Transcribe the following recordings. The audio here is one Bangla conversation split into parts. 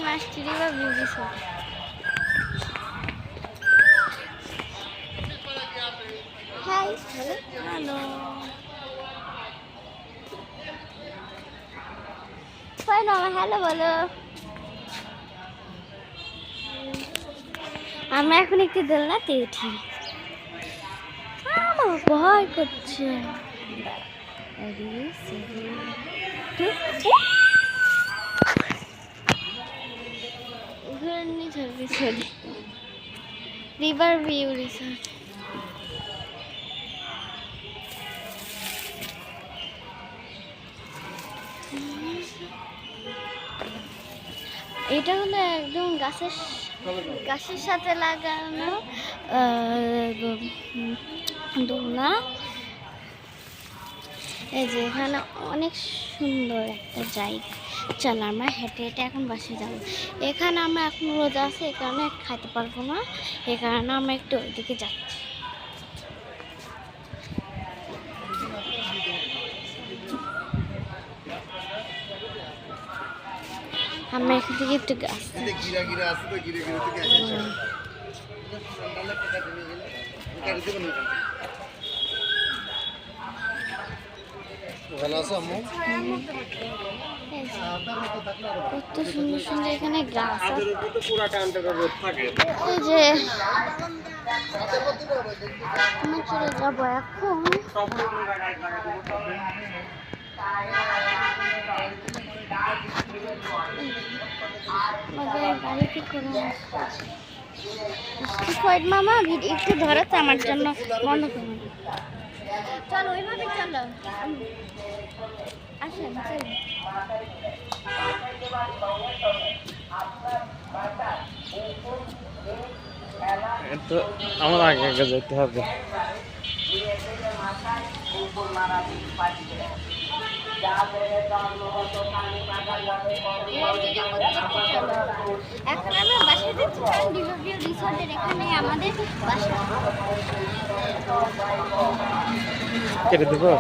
আমি আসছি river view resort. Hi, hello, hello বলো। আমরা এখন একটু দোলনাতে উঠি। আমার ভয় করছে। River view resort. এটা হলো একদম গাছের সাথে লাগানো দোলনা। এই যে এখানে অনেক সুন্দর একটা জায়গা। চল আমরা হেঁটে হেঁটে এখন বাসে যাবো। এখানে আমরা এখন রোজা আছে, এই কারণে খাইতে পারবো না, এই কারণে আমরা একটু ওইদিকে যাচ্ছি। আমরা এখান থেকে একটু গাছ কত সুন্দর সুন্দর এখানে গাছ আছে। এই যে আমি চলে যাবো এখন। গাড়ি ঠিক করে মামা একটু ধরো তো আমার জন্য, বন্ধ করুন। চলো ওইভাবে চলো, আসেন তো আমার আগে আগে যেতে হবে। এখন আমরা বাসায় যাচ্ছি, কারণ রিভার ভিউ রিসোর্টের এখানে আমাদের বাসা। কেটে দেবো।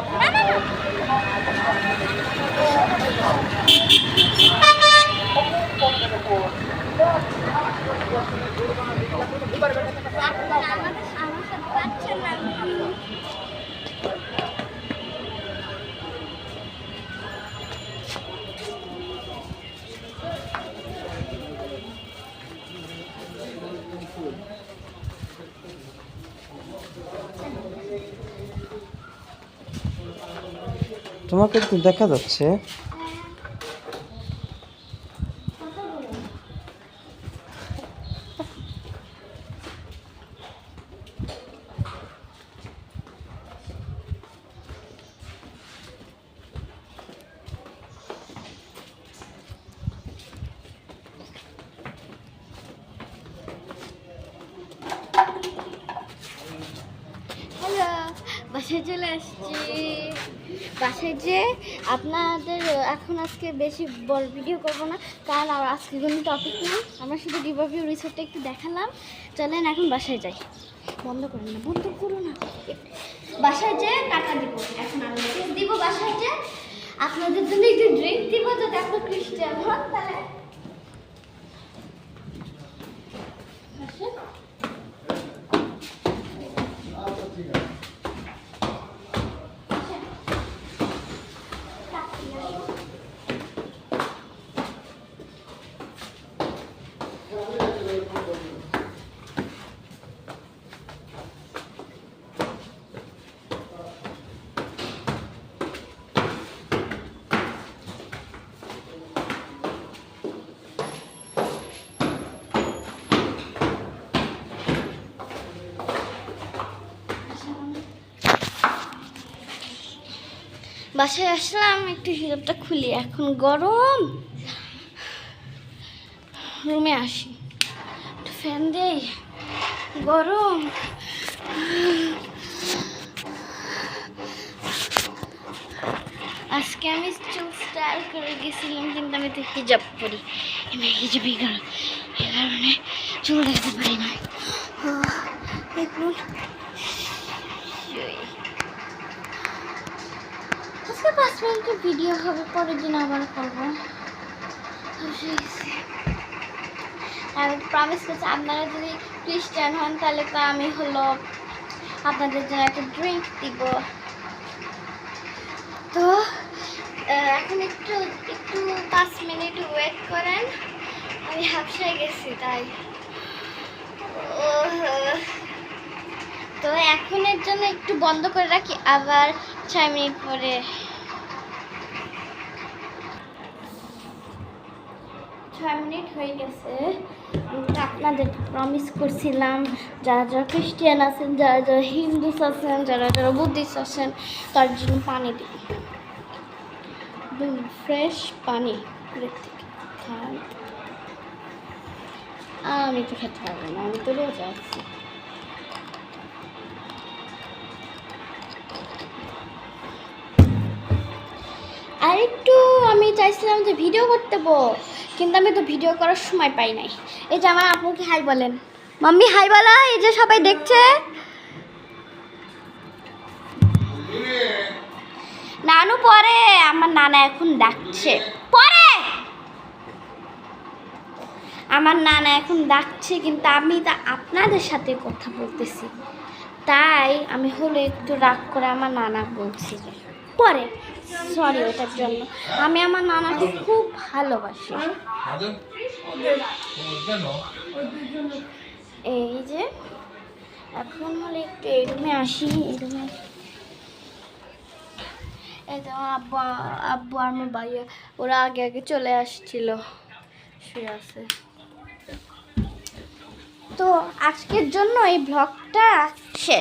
তোমাকে তো দেখা যাচ্ছে। বাসায় চলে আসছি। বাসায় যে আপনাদের এখন আজকে বেশি বড় ভিডিও করবো না, কারণ আর আজকে কোনো টপিক নেই। আমরা শুধু রিভার ভিউ রিসোর্টটা একটু দেখালাম। চলেন এখন বাসায় যাই। বন্ধ করেন না, বন্ধ করো না। বাসায় যেয়ে টাকা দিব, এখন আমি দিব। বাসায় যে আপনাদের জন্য একটু ড্রিঙ্ক দিব, যদি আপনার খ্রিস্টান হন তাহলে। বাসায় আসলাম, একটু হিজাবটা খুলি, এখন গরম। রুমে আসি, একটু ফ্যান দেই, গরম। আজকে আমি চুল স্টাইল করে গেছিলাম, কিন্তু আমি তো হিজাব পরি। আমি হিজাবই এই কারণে চুল দেখতে পারি না। দেখুন আজকে 5 মিনিটের ভিডিও হবে, পরের দিন আবার করবো। আমি প্রমিস করছি আপনারা যদি খ্রিস্টান হন তাহলে তো আমি হলো আপনাদের জন্য একটা ড্রিঙ্ক দিব। তো এখন একটু 5 মিনিট ওয়েট করেন, আমি হাফসায় গেছি তাই। তো এখনের জন্য একটু বন্ধ করে রাখি, আবার 6 মিনিট পরে। 6 মিনিট হয়ে গেছে। আপনাদের প্রমিস করছিলাম যারা যারা খ্রিস্টান আছেন, যারা যারা হিন্দুস আছেন, যারা যারা বুদ্ধিস্ট আছেন তার জন্য পানি দিই, ফ্রেশ পানি থেকে খান। আমি তো খেতে পারবো না, আমি তো রোজা আছি। আর একটু আমি চাইছিলাম যে ভিডিও করতে কিন্তু আমি তো ভিডিও করার সময় পাই নাই। এই যে আমার আপুকে হাই বলেন, মাম্মি হাই বলা, এই যে সবাই দেখছে। নানু পরে, আমার নানা এখন ডাকছে, পরে আমার নানা এখন ডাকছে, কিন্তু আমি তা আপনাদের সাথে কথা বলতেছি, তাই আমি হলো একটু রাগ করে আমার নানা বলছি যে পরে। সরি ওটার জন্য, আমি আমার নানাকে খুব ভালোবাসি। এই যে এখন হলে একটু এই রুমে আসি, এই রুমে এই যে আমার আব্বু আর আমার ভাইয়া ওরা আগে আগে চলে আসছিল, শুয়ে আছে। তো আজকের জন্য এই ব্লগটা শেষ।